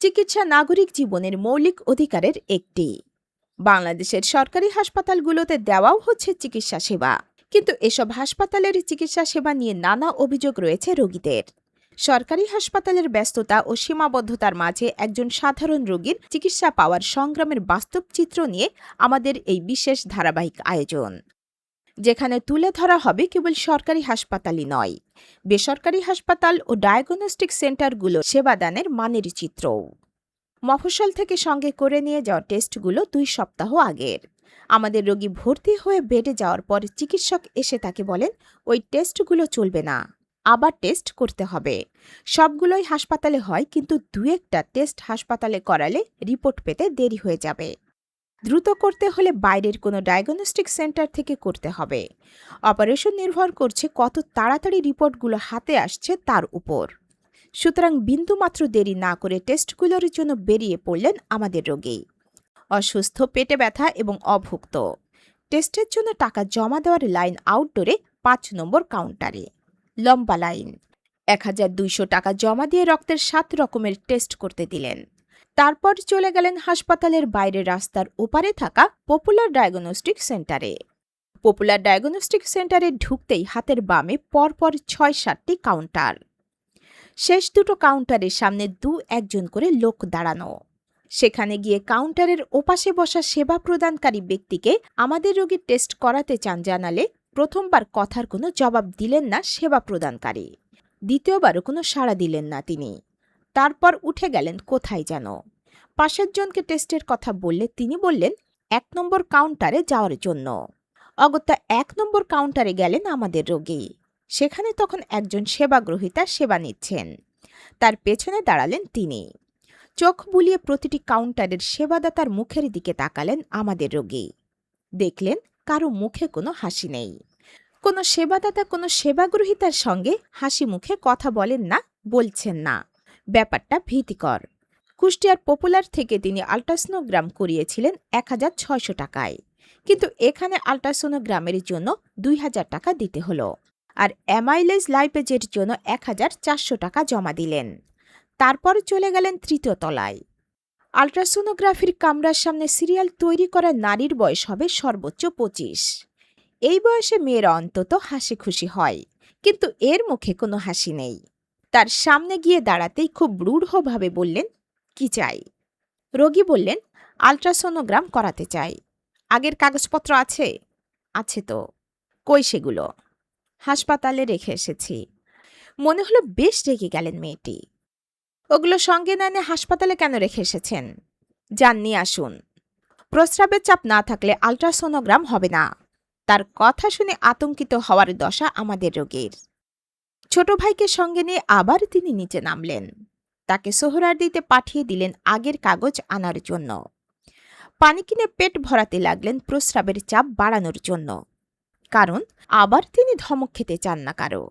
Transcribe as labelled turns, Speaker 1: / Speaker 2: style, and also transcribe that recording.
Speaker 1: চিকিৎসা নাগরিক জীবনের মৌলিক অধিকারের একটি। বাংলাদেশের সরকারি হাসপাতালগুলোতে দেওয়াও হচ্ছে চিকিৎসা সেবা, কিন্তু এসব হাসপাতালের চিকিৎসা সেবা নিয়ে নানা অভিযোগ রয়েছে রোগীদের। সরকারি হাসপাতালের ব্যস্ততা ও সীমাবদ্ধতার মাঝে একজন সাধারণ রোগীর চিকিৎসা পাওয়ার সংগ্রামের বাস্তব চিত্র নিয়ে আমাদের এই বিশেষ ধারাবাহিক আয়োজন, যেখানে তুলে ধরা হবে কেবল সরকারি হাসপাতালই নয়, বেসরকারি হাসপাতাল ও ডায়াগনস্টিক সেন্টারগুলো সেবাদানের মানের চিত্রও। মফস্বল থেকে সঙ্গে করে নিয়ে যাওয়া টেস্টগুলো 2 সপ্তাহ আগের। আমাদের রোগী ভর্তি হয়ে বেডে যাওয়ার পর চিকিৎসক এসে তাকে বলেন, ওই টেস্টগুলো চলবে না, আবার টেস্ট করতে হবে। সবগুলোই হাসপাতালে হয়, কিন্তু 2-1টা টেস্ট হাসপাতালে করালে রিপোর্ট পেতে দেরি হয়ে যাবে। দ্রুত করতে হলে বাইরের কোনো ডায়াগনস্টিক সেন্টার থেকে করতে হবে। অপারেশন নির্ভর করছে কত তাড়াতাড়ি রিপোর্টগুলো হাতে আসছে তার উপর। সুতরাং বিন্দুমাত্র দেরি না করে টেস্টগুলোর জন্য বেরিয়ে পড়লেন আমাদের রোগী। অসুস্থ, পেটে ব্যথা এবং অভুক্ত। টেস্টের জন্য টাকা জমা দেওয়ার লাইন আউটডোরে 5 নম্বর কাউন্টারে। লম্বা লাইন। 1200 টাকা জমা দিয়ে রক্তের 7 রকমের টেস্ট করতে দিলেন। তারপর চলে গেলেন হাসপাতালের বাইরে রাস্তার ওপারে থাকা পপুলার ডায়াগনস্টিক সেন্টারে। পপুলার ডায়াগনস্টিক সেন্টারে ঢুকতেই হাতের বামে পরপর 6-7টি কাউন্টার। শেষ দুটো কাউন্টারের সামনে 2-1 করে লোক দাঁড়ানো। সেখানে গিয়ে কাউন্টারের ওপাশে বসা সেবা প্রদানকারী ব্যক্তিকে আমাদের রোগীর টেস্ট করাতে চান জানালে প্রথমবার কথার কোনো জবাব দিলেন না সেবা প্রদানকারী। দ্বিতীয়বারও কোনো সাড়া দিলেন না তিনি। তারপর উঠে গেলেন কোথায় যেন। পাশের জনকে টেস্টের কথা বললে তিনি বললেন 1 নম্বর কাউন্টারে যাওয়ার জন্য। অগত্যা 1 নম্বর কাউন্টারে গেলেন আমাদের রোগী। সেখানে তখন একজন সেবাগ্রহীতা সেবা নিচ্ছেন। তার পেছনে দাঁড়ালেন তিনি। চোখ বুলিয়ে প্রতিটি কাউন্টারের সেবাদাতার মুখের দিকে তাকালেন আমাদের রোগী। দেখলেন কারো মুখে কোনো হাসি নেই। কোনো সেবাদাতা কোনো সেবাগ্রহীতার সঙ্গে হাসি মুখে কথা বলেন না, বলছেন না। ব্যাপারটা ভীতিকর। কুষ্টিয়ার পপুলার থেকে তিনি আল্ট্রাসোনোগ্রাম করিয়েছিলেন 1600 টাকায়, কিন্তু এখানে আল্ট্রাসোনোগ্রামের জন্য 2000 টাকা দিতে হলো। আর অ্যামাইলেজ লাইপেজের জন্য 1400 টাকা জমা দিলেন। তারপর চলে গেলেন 3য় তলায়। আল্ট্রাসোনোগ্রাফির কামরার সামনে সিরিয়াল তৈরি করা নারীর বয়স হবে সর্বোচ্চ 25। এই বয়সে মেয়েরা অন্তত হাসি খুশি হয়, কিন্তু এর মুখে কোনো হাসি নেই। তার সামনে গিয়ে দাঁড়াতেই খুব রূঢ়ভাবে বললেন, কি চাই? রোগী বললেন, আল্ট্রাসোনোগ্রাম করাতে চাই। আগের কাগজপত্র আছে? আছে তো। কই সেগুলো? হাসপাতালে রেখে এসেছি। মনে হলো বেশ রেগে গেলেন মেয়েটি। ওগুলো সঙ্গে না এনে হাসপাতালে কেন রেখে এসেছেন? যান নিয়ে আসুন। প্রস্রাবের চাপ না থাকলে আল্ট্রাসোনোগ্রাম হবে না। তার কথা শুনে আতঙ্কিত হওয়ার দশা আমাদের রোগীর। ছোট ভাইকে সঙ্গে নিয়ে আবার তিনি নিচে নামলেন। তাকে সোহরাওয়ার্দীতে পাঠিয়ে দিলেন আগের কাগজ আনার জন্য। পানি কিনে পেট ভরাতে লাগলেন প্রস্রাবের চাপ বাড়ানোর জন্য। কারণ আবার তিনি ধমক খেতে চান না কারো।